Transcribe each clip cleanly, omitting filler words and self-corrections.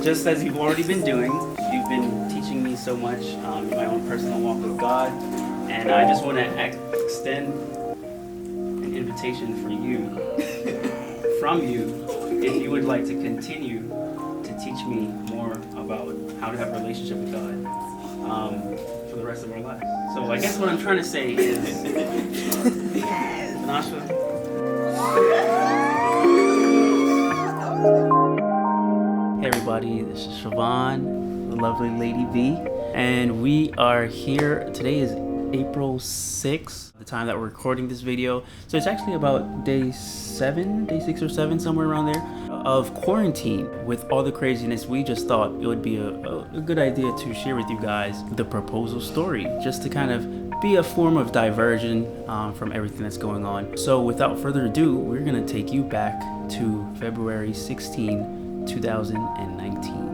Just as you've already been doing, you've been teaching me so much in my own personal walk with God, and I just want to extend an invitation for you, from you, if you would like to continue to teach me more about how to have a relationship with God for the rest of our lives. So I guess what I'm trying to say is, Vanasha. Hey everybody, this is Siobhan, the lovely Lady V, and we are here. Today is April 6th, the time that we're recording this video. So it's actually about day 6 or 7, somewhere around there, of quarantine. With all the craziness, we just thought it would be a good idea to share with you guys the proposal story, just to kind of be a form of diversion from everything that's going on. So without further ado, we're gonna take you back to February 16, 2019.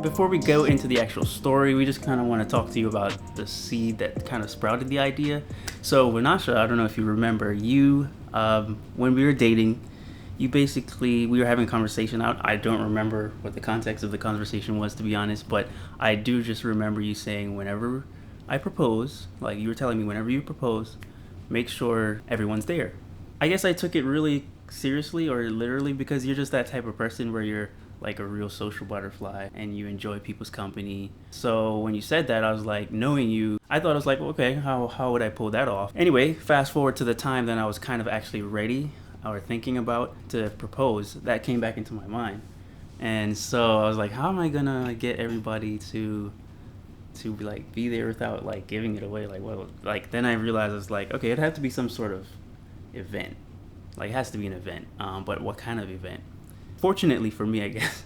Before we go into the actual story, we just kind of want to talk to you about the seed that kind of sprouted the idea. So Vanasha, I don't know if you remember, you, when we were dating, we were having a conversation out. I don't remember what the context of the conversation was, to be honest, but I do just remember you saying whenever I propose, like you were telling me whenever you propose, make sure everyone's there. I guess I took it really seriously or literally because you're just that type of person where you're like a real social butterfly and you enjoy people's company. So when you said that, I was like, knowing you, I thought I was like, okay, how would I pull that off? Anyway, fast forward to the time that I was kind of actually ready or thinking about to propose, that came back into my mind. And so I was like, how am I gonna get everybody to like be there without like giving it away? Like, well, like then I realized I was like, okay, it'd have to be some sort of event. Like it has to be an event, but what kind of event? Fortunately for me, I guess,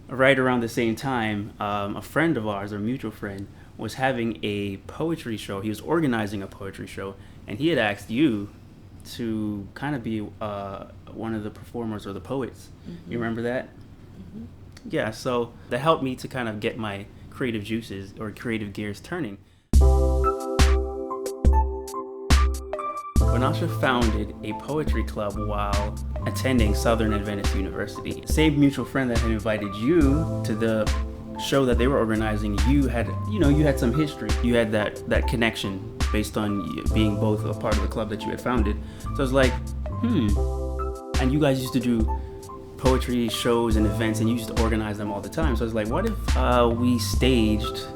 right around the same time, a friend of ours, a mutual friend, was having a poetry show. He was organizing a poetry show, and he had asked you to kind of be one of the performers or the poets. Mm-hmm. You remember that? Mm-hmm. Yeah, so that helped me to kind of get my creative juices or creative gears turning. Vanasha founded a poetry club while attending Southern Adventist University. Same mutual friend that had invited you to the show that they were organizing, you had some history. You had that connection based on being both a part of the club that you had founded. So I was like, and you guys used to do poetry shows and events and you used to organize them all the time. So I was like, what if we staged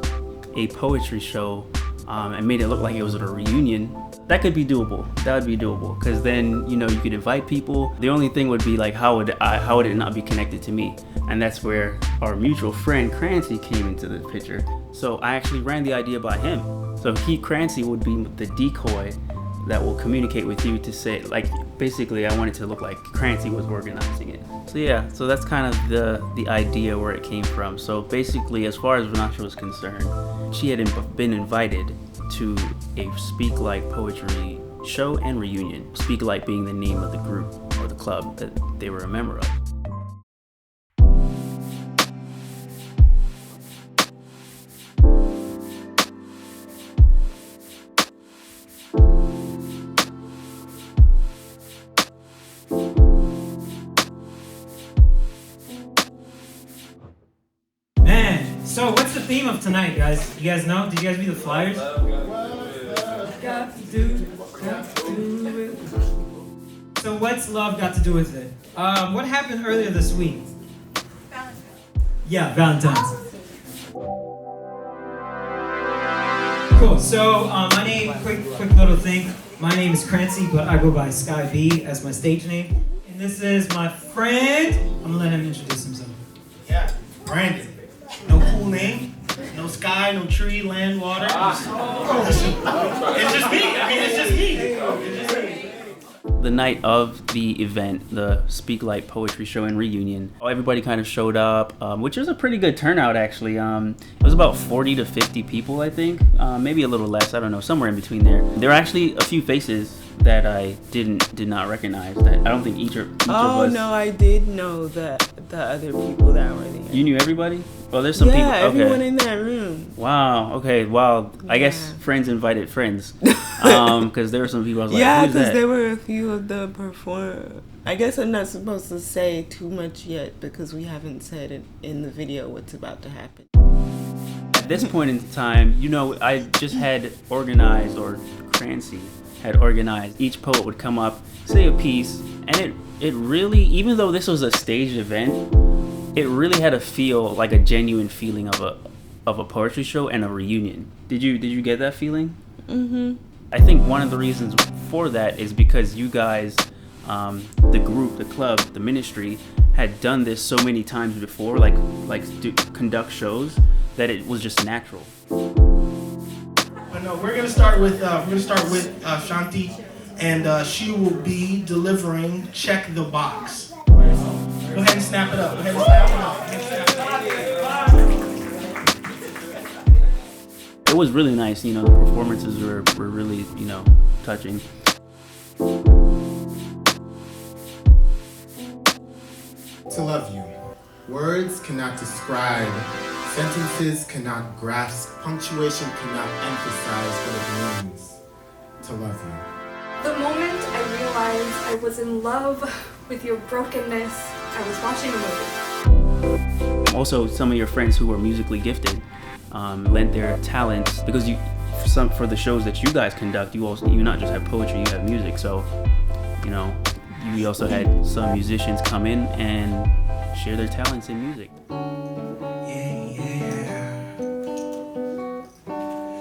a poetry show and made it look like it was at a reunion? That could be doable. That would be doable, because then you could invite people. The only thing would be like, how would it not be connected to me? And that's where our mutual friend Crancy came into the picture. So I actually ran the idea by him. So Crancy would be the decoy that will communicate with you to say, like, basically I want it to look like Crancy was organizing it. So yeah, so that's kind of the idea where it came from. So basically, as far as Vanasha was concerned, she had been invited to a Speak Like poetry show and reunion. Speak Like being the name of the group or the club that they were a member of. Man, so what's the theme of tonight, guys? You guys know? Did you guys read the flyers? Got to do it. So what's love got to do with it? What happened earlier this week? Valentine's. Yeah, Valentine's. Cool. So my name, quick little thing. My name is Crancy, but I go by Sky B as my stage name. And this is my friend. I'm gonna let him introduce himself. Yeah, Brandon. No cool name, no sky, no tree, land, water. It's just me. I mean, it's just me. the night of the event, the Speak Light Poetry Show and Reunion, everybody kind of showed up, which was a pretty good turnout actually. It was about 40 to 50 people, I think, maybe a little less, I don't know, somewhere in between there. There were actually a few faces that I did not recognize. That I don't think each of us. Oh no, I did know the other people that were there. You knew everybody? Well, there's some people. Yeah, Okay. everyone in that room. Wow. Okay. Wow. I guess friends invited friends. Because there were some people I was like, Yeah, who's that? because there were a few of the performers. I guess I'm not supposed to say too much yet because we haven't said it in the video what's about to happen. At this point in time, you know, I just had organized, or Crancy had organized, each poet would come up, say a piece, and it really, even though this was a staged event, it really had a feel, like a genuine feeling of a poetry show and a reunion. Did you get that feeling? Mm-hmm. I think one of the reasons for that is because you guys, the group, the club, the ministry, had done this so many times before, conduct shows, that it was just natural. But no, we're gonna start with Shanti, and she will be delivering "Check the Box." Go ahead and snap it up. It was really nice, you know, the performances were really, you know, touching. To love you. Words cannot describe, sentences cannot grasp, punctuation cannot emphasize what it means to love you. The moment I realized I was in love with your brokenness, I was watching a movie. Also, some of your friends who were musically gifted lent their talents, because for the shows that you guys conduct, you not just have poetry, you have music. So, you know, you also had some musicians come in and share their talents in music.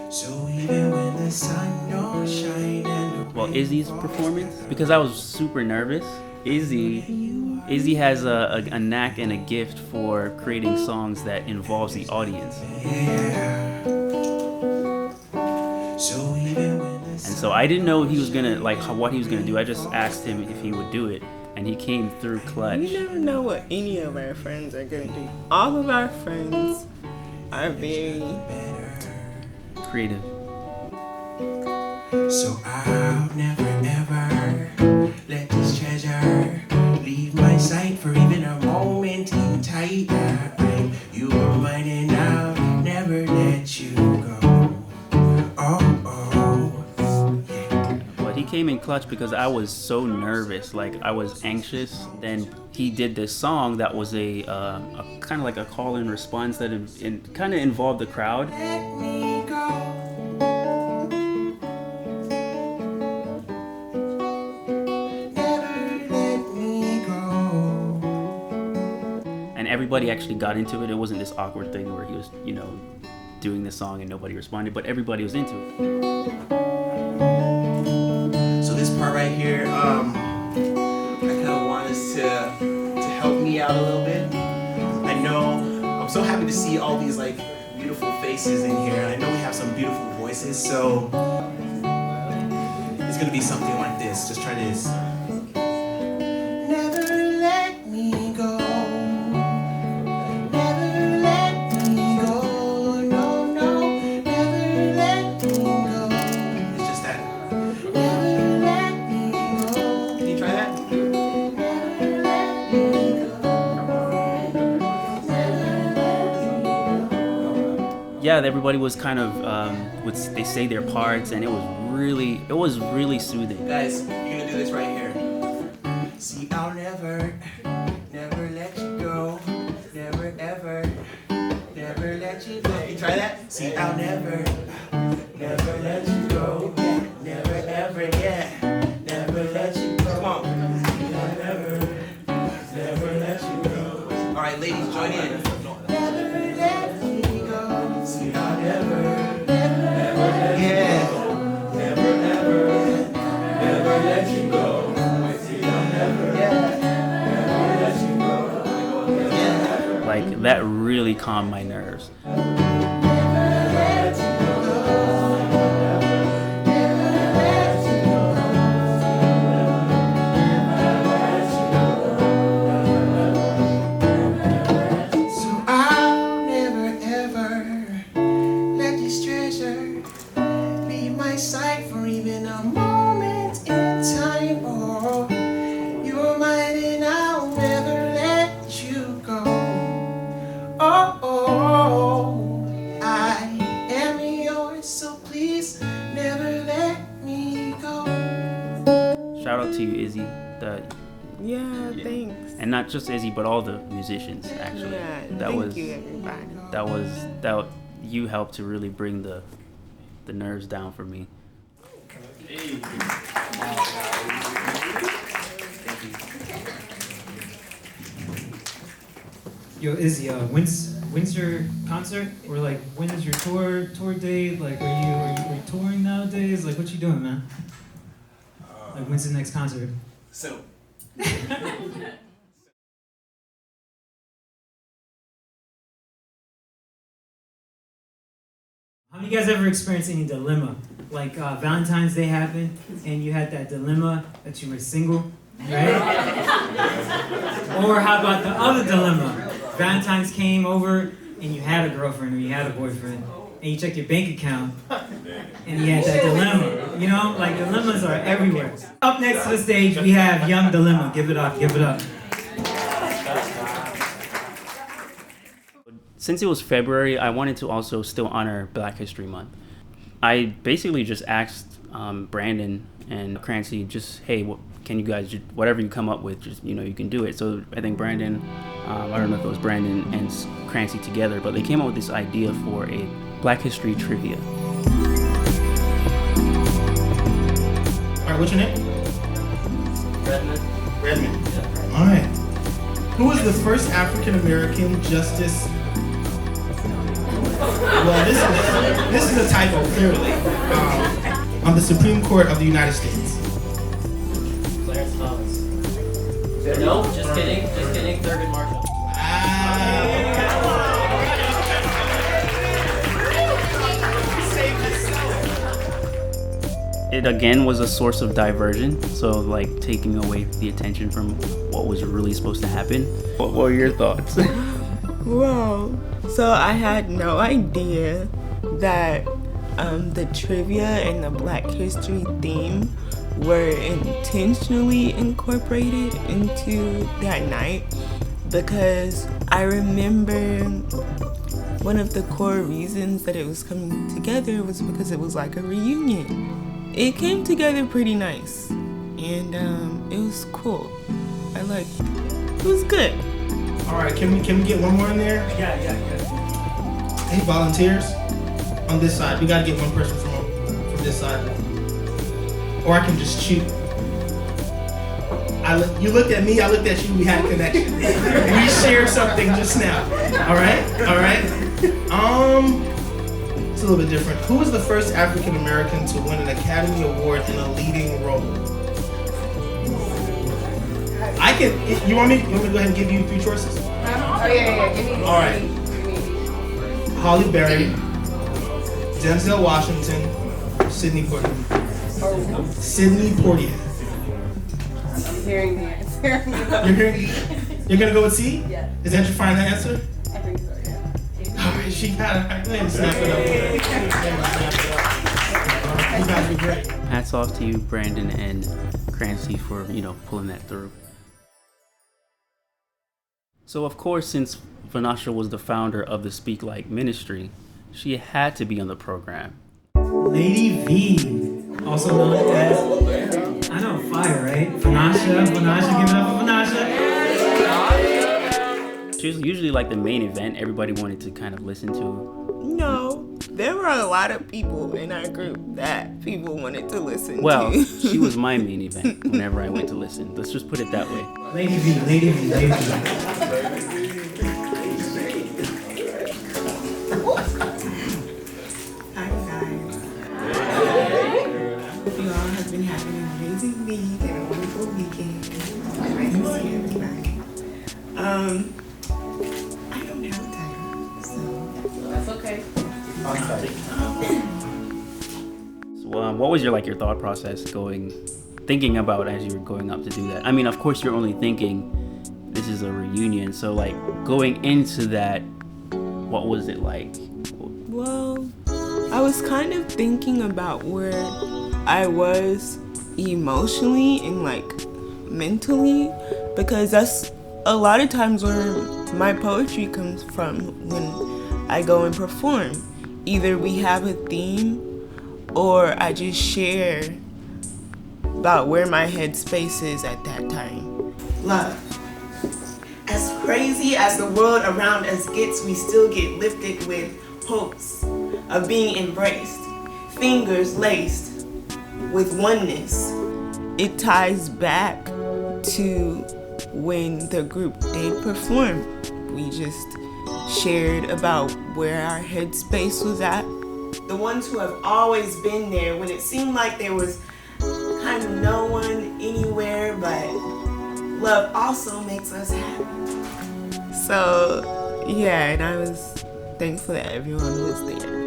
So even when the sun don't shine and Well, Izzy's performance, because I was super nervous, Izzy has a knack and a gift for creating songs that involves the audience. And so I didn't know he was gonna, what he was gonna do. I just asked him if he would do it, and he came through clutch. We never know what any of our friends are going to do. All of our friends are very Creative. So I'll never ever let this treasure leave my sight for even a moment in tight. You are mine and I'll never let you go. But he came in clutch because I was so nervous, I was anxious. Then he did this song that was a kind of like a call and response that kind of involved the crowd. Let me go. And everybody actually got into it. It wasn't this awkward thing where he was, you know, doing the song and nobody responded, but everybody was into it. So this part right here, I kind of want us to help me out a little bit. I know, I'm so happy to see all these beautiful faces in here. I know we have some beautiful voices, so it's gonna be something like this. Just try this. Never let me go. Never let me go. No, no, never let me go. It's just that. Never let me go. Can you try that? Never let me go. Yeah, everybody was kind of they say their parts, and it was really soothing. Guys, you're gonna do this right here. See, I'll never let you go. Never, ever, never let you go. Can you try that? See, I'll never let you go. Never, ever, yeah. Never let you go. Come on. I'll never let you go. All right, ladies, join in. Never let me go. See, I'll never yeah. Let you go. See, I'll never let you go. Yeah. That really calmed my nerves. not just Izzy, but all the musicians actually. Yeah, that thank was you, everybody. that you helped to really bring the nerves down for me. Yo, Izzy, when's your concert? Or like, when is your tour date? Like, are you touring nowadays? Like, what you doing, man? Like, when's the next concert? So. How many of you guys ever experienced any dilemma? Like Valentine's Day happened and you had that dilemma that you were single, right? Or how about the other dilemma? Valentine's came over and you had a girlfriend or you had a boyfriend and you checked your bank account and you had that dilemma. You know, like dilemmas are everywhere. Up next to the stage we have Young Dilemma. Give it up, give it up. Since it was February, I wanted to also still honor Black History Month. I basically just asked Brandon and Crancy, just, hey, can you guys, whatever you come up with, just, you can do it. So I think Brandon, I don't know if it was Brandon and Crancy together, but they came up with this idea for a Black History trivia. All right, what's your name? Redmond. Yeah. All right. Who was the first African American justice? Well, this is a typo, clearly. On the Supreme Court of the United States. Clarence Thomas. No, just kidding, Thurgood Marshall. It again was a source of diversion, so like taking away the attention from what was really supposed to happen. What were your thoughts? Well, so I had no idea that the trivia and the Black History theme were intentionally incorporated into that night, because I remember one of the core reasons that it was coming together was because it was like a reunion. It came together pretty nice, and it was cool. I liked it. It was good. All right, can we get one more in there? Yeah. Any volunteers on this side? We gotta get one person from this side, or I can just shoot. You looked at me, I looked at you. We had a connection. We shared something just now. All right. It's a little bit different. Who was the first African American to win an Academy Award in a leading role? You want me to go ahead and give you 3 choices? Oh yeah. Give me. All right. Halle Berry, Denzel Washington, Sidney Poitier. Sidney Poitier. I'm hearing the answer. You're hearing? You're gonna go with C? Yeah. Is that your final answer? I think so. Yeah. All right, she got it. Go ahead and snap it up. You guys were great. Hats off to you, Brandon and Crancy, for pulling that through. So of course, since Vanasha was the founder of the Speak Like ministry, she had to be on the program. Lady V, also known as, I know, fire, right? Vanasha, give it up for Vanasha. She was usually like the main event everybody wanted to kind of listen to. No, there were a lot of people in our group that people wanted to listen Well, to. she was my main event whenever I went to listen. Let's just put it that way. Lady V. Hi guys. Hope you all have been having an amazing week and a wonderful weekend. I miss you everybody. I don't have a title, so That's okay. So, what was your thought process thinking about as you were going up to do that? I mean, of course, you're only thinking this is a reunion. So, going into that, what was it like? well, I was kind of thinking about where I was emotionally and mentally, because that's a lot of times where my poetry comes from when I go and perform. Either we have a theme or I just share about where my headspace is at that time. Love. As crazy as the world around us gets, we still get lifted with hopes of being embraced, fingers laced with oneness. It ties back to when the group did perform. We just shared about where our headspace was at. The ones who have always been there when it seemed like there was kind of no one anywhere, but love also makes us happy. So yeah, and I was thankful that everyone was there.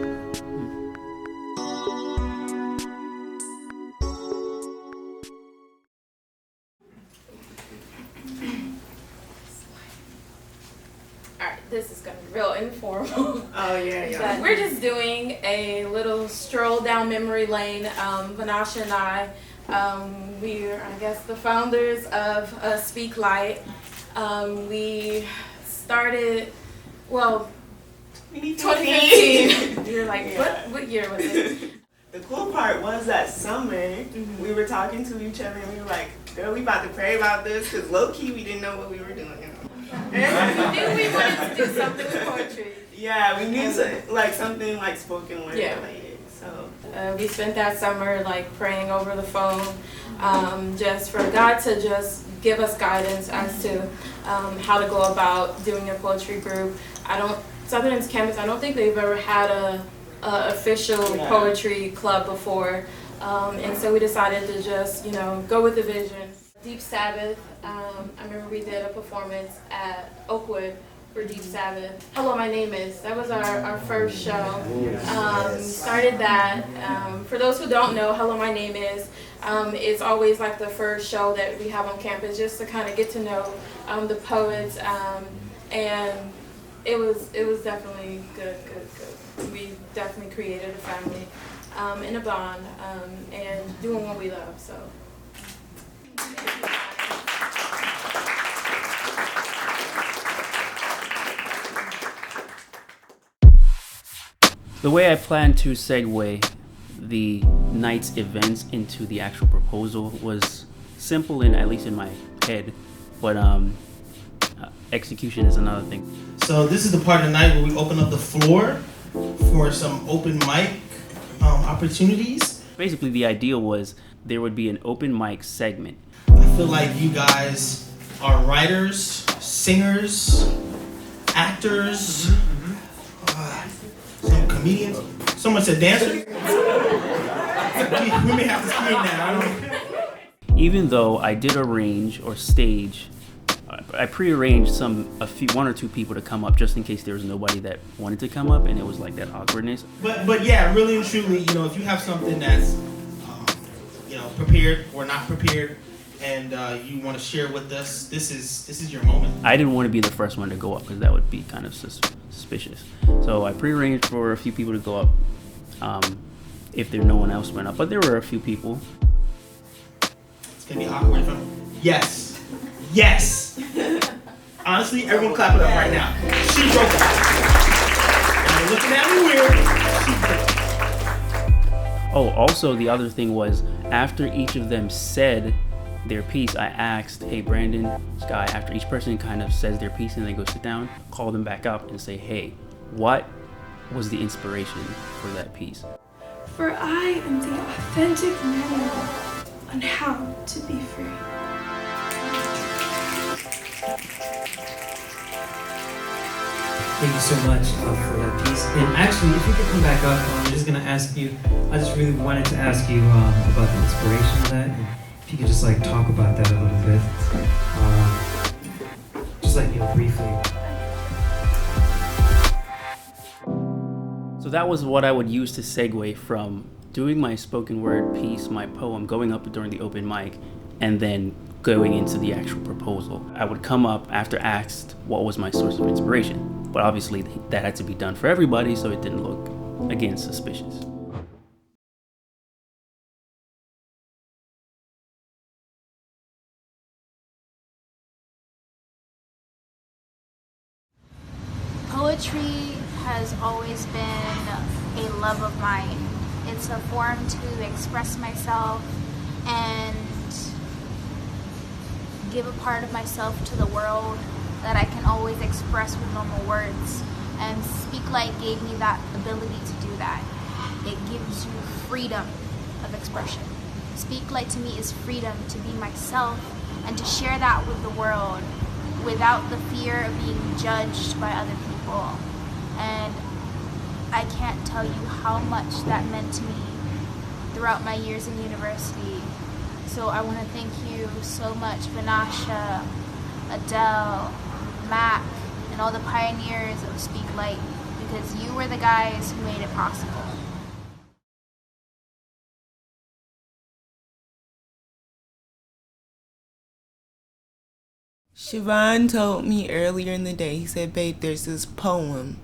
Alright, this is gonna be real informal. Oh yeah. But we're just doing a little stroll down memory lane. Vanasha and I, we're, I guess, the founders of Speak Light. We started, well, 2015. You're like, what year was it? The cool part was that summer, we were talking to each other and we were like, girl, we about to pray about this, because low-key we didn't know what we were doing. We knew we wanted to do something with poetry. Yeah, we knew something like spoken word related. So we spent that summer like praying over the phone, just for God to just give us guidance as to how to go about doing a poetry group. Southern's campus, I don't think they've ever had a official poetry club before, and so we decided to just go with the vision. Deep Sabbath. I remember we did a performance at Oakwood for Deep Sabbath. Hello, my name is. That was our first show. Started that. For those who don't know, Hello, my name is. It's always like the first show that we have on campus, just to kind of get to know the poets, and it was definitely good. We definitely created a family and a bond, and doing what we love. So. The way I plan to segue the night's events into the actual proposal was simple, at least in my head, but execution is another thing. So this is the part of the night where we open up the floor for some open mic opportunities. Basically, the idea was there would be an open mic segment. I feel like you guys are writers, singers, actors, some comedians. Someone said dancer. we may have to screen that. I don't. Even though I did arrange or stage, I pre-arranged one or two people to come up just in case there was nobody that wanted to come up, and it was like that awkwardness. But yeah, really and truly, if you have something that's prepared or not prepared, and you want to share with us, this is your moment. I didn't want to be the first one to go up because that would be kind of suspicious. So I pre-arranged for a few people to go up if no one else went up, but there were a few people. It's gonna be awkward. Yes. Honestly, everyone clap it up right now. She broke it. And you're looking at me weird. She broke it. Oh, also the other thing was, after each of them said their piece, I asked, hey, Brandon, Sky, after each person kind of says their piece and they go sit down, call them back up and say, hey, what was the inspiration for that piece? For I am the authentic manual on how to be free. Thank you so much for that piece. And actually, if you could come back up, I'm just gonna ask you. I just really wanted to ask you about the inspiration of that. And if you could just talk about that a little bit, just briefly. So that was what I would use to segue from doing my spoken word piece, my poem, going up during the open mic, and then going into the actual proposal. I would come up after asked what was my source of inspiration. But obviously that had to be done for everybody, so it didn't look, again, suspicious. Poetry has always been a love of mine. It's a form to express myself and give a part of myself to the world. that I can always express with normal words. And Speak Light gave me that ability to do that. It gives you freedom of expression. Speak Light to me is freedom to be myself and to share that with the world without the fear of being judged by other people. And I can't tell you how much that meant to me throughout my years in university. So I want to thank you so much, Vanasha, Adele, Mac, and all the pioneers of Speak Light, because you were the guys who made it possible. Siobhan told me earlier in the day, he said, babe, there's this poem.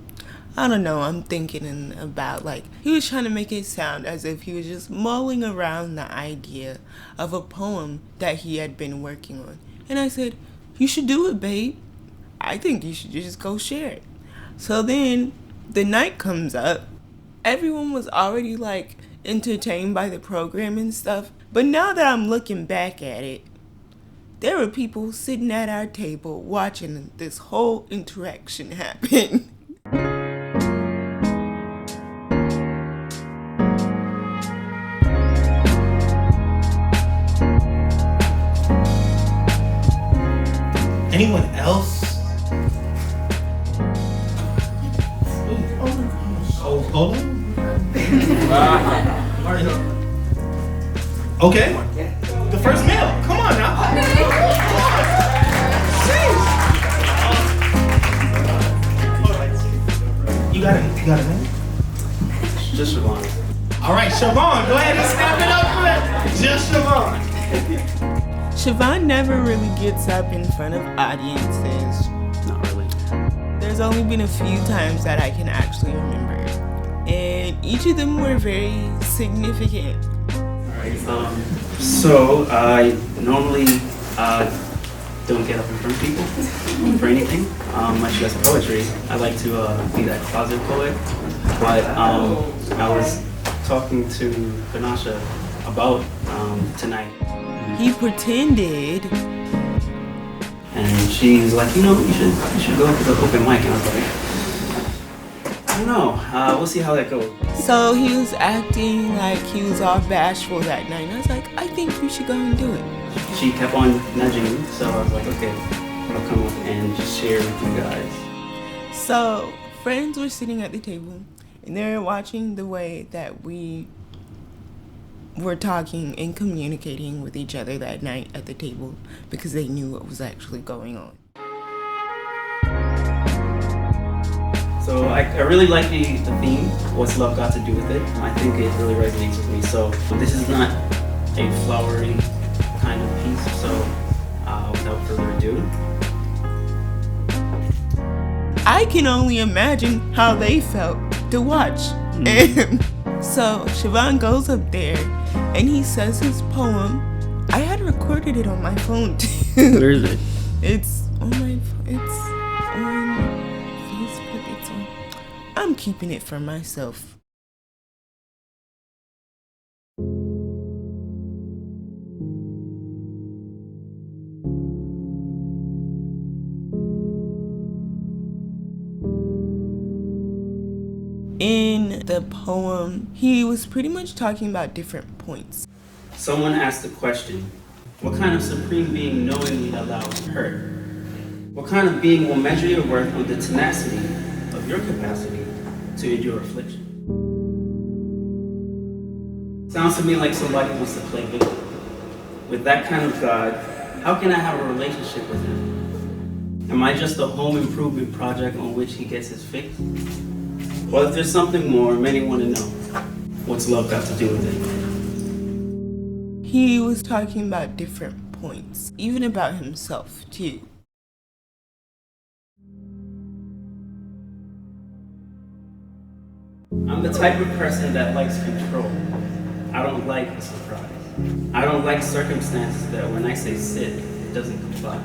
I don't know, I'm thinking about, like, he was trying to make it sound as if he was just mulling around the idea of a poem that he had been working on. And I said, you should do it, babe. I think you should just go share it. So then the night comes up. Everyone was already, like, entertained by the program and stuff. But now that I'm looking back at it, there were people sitting at our table watching this whole interaction happen. Anyone else? Oh, hold on. Okay. The first male. Come on now. You got a name? Just Siobhan. All right, Siobhan, go ahead and snap it up for it. Just Siobhan. Siobhan never really gets up in front of audiences. Not really. There's only been a few times that I can actually remember. And each of them were very significant. So I normally don't get up in front of people for anything, much less poetry. I like to be that closet poet. But I was talking to Vanasha about tonight. He pretended. And she's like, you should go to the open mic. And I was like, I don't know. We'll see how that goes. So he was acting like he was all bashful that night. And I was like, I think you should go and do it. She kept on nudging me, so I was like, okay, I'll come up and just share with you guys. So friends were sitting at the table, and they were watching the way that we were talking and communicating with each other that night at the table because they knew what was actually going on. So I really like the theme, What's Love Got to Do With It? I think it really resonates with me. So this is not a flowery kind of piece, so without further ado. I can only imagine how they felt to watch. And so Siobhan goes up there and he says his poem. I had recorded it on my phone too. Where is it? It's on my phone. It's on Facebook. It's on. I'm keeping it for myself. In the poem, he was pretty much talking about different points. Someone asked the question, what kind of supreme being knowingly allows hurt? What kind of being will measure your worth with the tenacity of your capacity to endure affliction? Sounds to me like somebody wants to play victim. With that kind of God, how can I have a relationship with him? Am I just a home improvement project on which he gets his fix? Well, if there's something more, many want to know. What's love got to do with it? He was talking about different points, even about himself, too. I'm the type of person that likes control. I don't like a surprise. I don't like circumstances that when I say sit, it doesn't comply.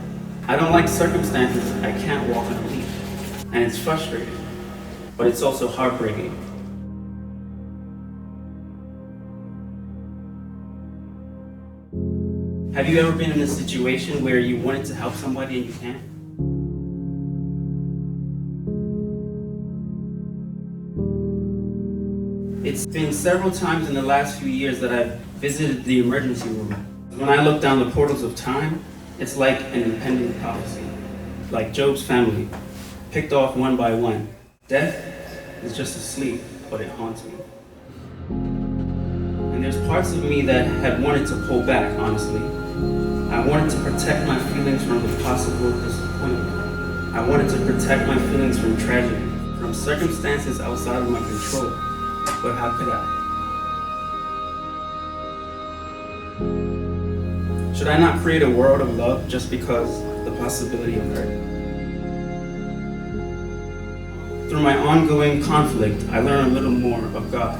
I don't like circumstances I can't walk on a leash. And it's frustrating, but it's also heartbreaking. Have you ever been in a situation where you wanted to help somebody and you can't? It's been several times in the last few years that I've visited the emergency room. When I look down the portals of time, it's like an impending prophecy. Like Job's family, picked off one by one. Death is just asleep, but it haunts me. And there's parts of me that have wanted to pull back, honestly. I wanted to protect my feelings from the possible disappointment. I wanted to protect my feelings from tragedy, from circumstances outside of my control. But how could I? Should I not create a world of love just because the possibility of hurt? Through my ongoing conflict, I learn a little more of God.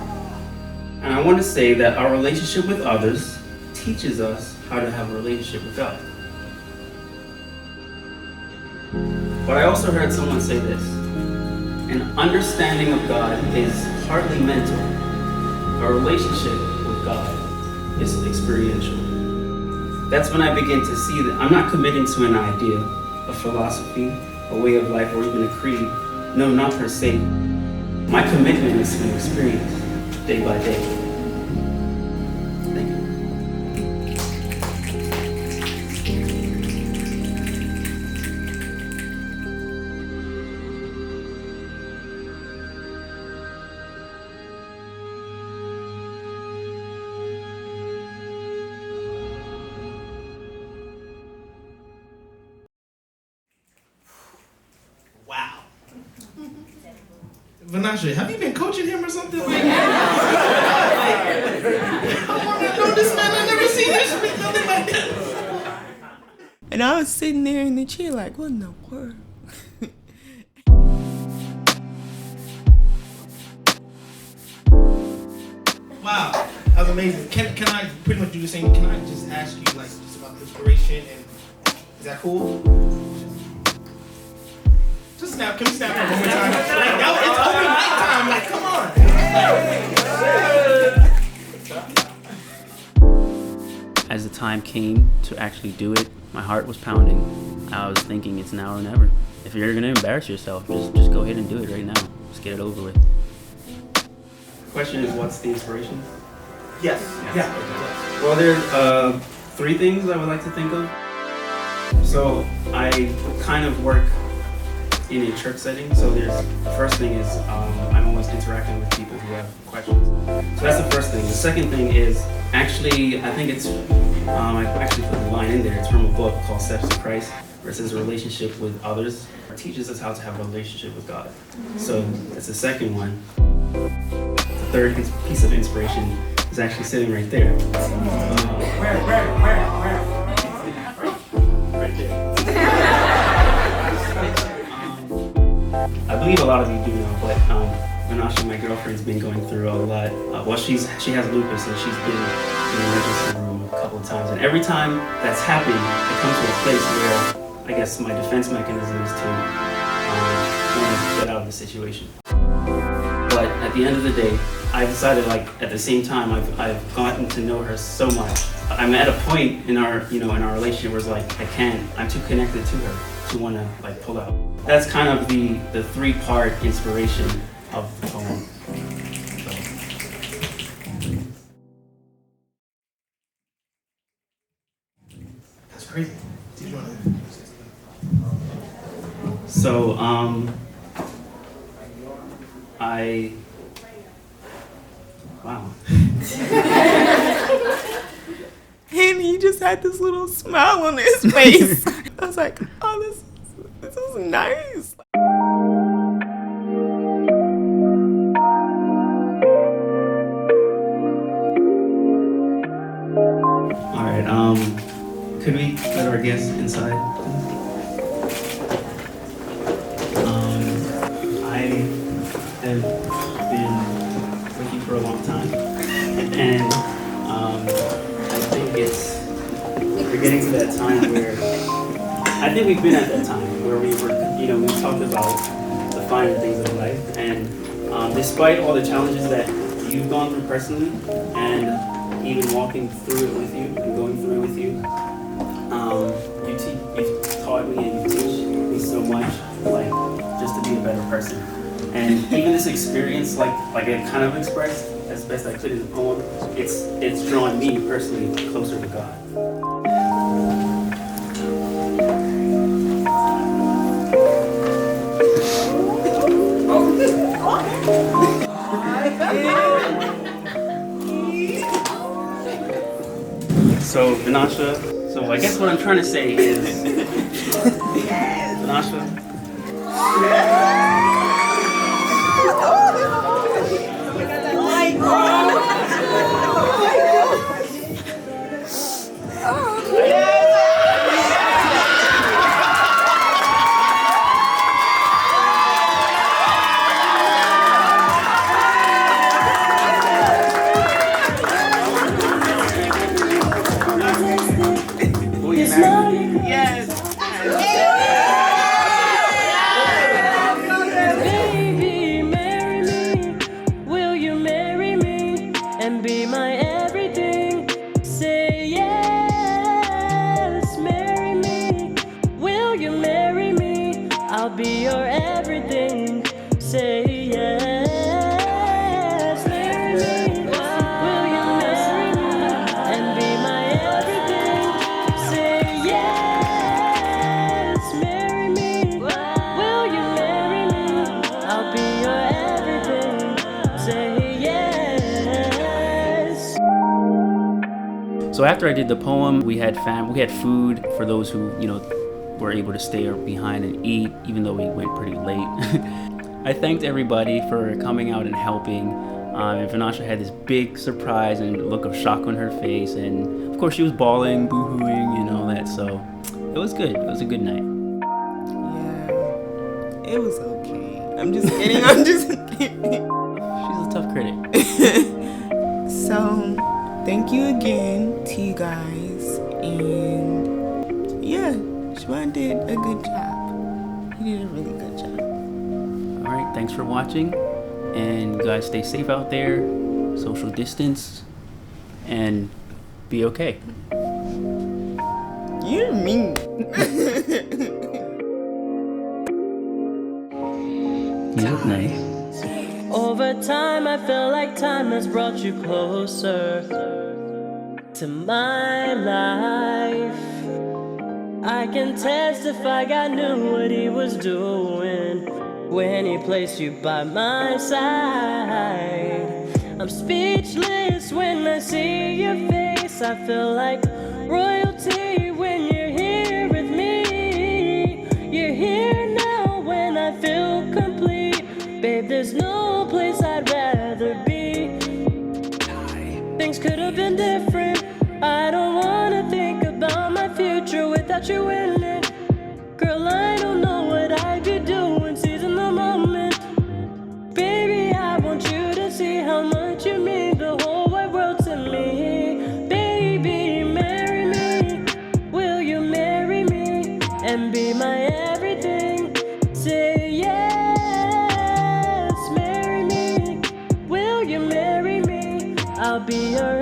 And I want to say that our relationship with others teaches us how to have a relationship with God. But I also heard someone say this: an understanding of God is hardly mental. A relationship with God is experiential. That's when I begin to see that I'm not committing to an idea, a philosophy, a way of life, or even a creed. No, not per se. My commitment is to an experience, day by day. Thank you. Wow. Vanasha, have you been coaching him or something? Like, I want to know this man. I never seen him speak nothing like that. And I was sitting there in the chair like, what in the world? Wow, that was amazing. Can I pretty much do the same? Can I just ask you like just about the inspiration and is that cool? Just snap. Can we snap one more time? Like, it's open mic time. Like, come on. As the time came to actually do it, my heart was pounding. I was thinking it's now or never. If you're gonna embarrass yourself, just go ahead and do it right now. Just get it over with. Question is, what's the inspiration? Yes. Yeah. Well, there's 3 things I would like to think of. So I kind of work in a church setting. So the first thing is I'm always interacting with people who have questions. So that's the first thing. The second thing is actually, I think it's, I actually put the line in there. It's from a book called Steps to Christ, where it says a relationship with others. It teaches us how to have a relationship with God. So that's the second one. The third piece of inspiration is actually sitting right there. Where? Right there. I believe a lot of you do know, but Vanasha, my girlfriend's been going through a lot. Well, she has lupus, and she's been in the emergency room a couple of times. And every time that's happened, I come to a place where I guess my defense mechanism is to get out of the situation. But at the end of the day, I decided, like, at the same time, I've gotten to know her so much. I'm at a point in our relationship where it's like I'm too connected to her to want to like pull out. That's kind of the 3-part inspiration of the poem. That's crazy. Did you want to? So wow. And he just had this little smile on his face. I was like, oh, this is nice. All right. Could we let our guests inside? I have been with you for a long time, and I think we're getting to that time where I think we've been at that time where we talked about the finer things of life, and despite all the challenges that you've gone through personally, and even walking through it with you and going through it with you, you've taught me and you teach me so much, like just to be a better person. And even this experience, like I kind of expressed as best I could in the poem, it's drawing me personally closer to God. So Vinasha, so I guess what I'm trying to say is, Vinasha. Baby, marry me. Will you marry me and be my everything? Say yes, marry me. Will you marry me? I'll be your everything. Say yes, marry me. Will you marry me and be my everything? Say yes, marry me. Will you marry me? I'll be your everything. Say yes. So after I did the poem, we had food for those who, were able to stay behind and eat, even though we went pretty late. I thanked everybody for coming out and helping. And Vinasha had this big surprise and look of shock on her face, and of course she was bawling, boo-hooing, and all that. So it was good. It was a good night. Yeah, it was okay. I'm just kidding. I'm just kidding. She's a tough critic. So, thank you again to you guys, and yeah, Siobhan did a good job. He did a really good job. All right, thanks for watching, and you guys stay safe out there, social distance, and be okay. You're mean. You look nice. Over time, I feel like time has brought you closer to my life. I can testify God knew what he was doing when he placed you by my side. I'm speechless when I see your face. I feel like royalty when you're here with me. You're here now when I feel complete. Babe, there's no place I'd rather be. Things could have been different. I don't wanna think about my future without you in it. Girl, I don't know what I'd be doing, seizing the moment. Baby, I want you to see how much you mean, the whole wide world to me. Baby, marry me. Will you marry me and be my everything? Say yes, marry me. Will you marry me? I'll be your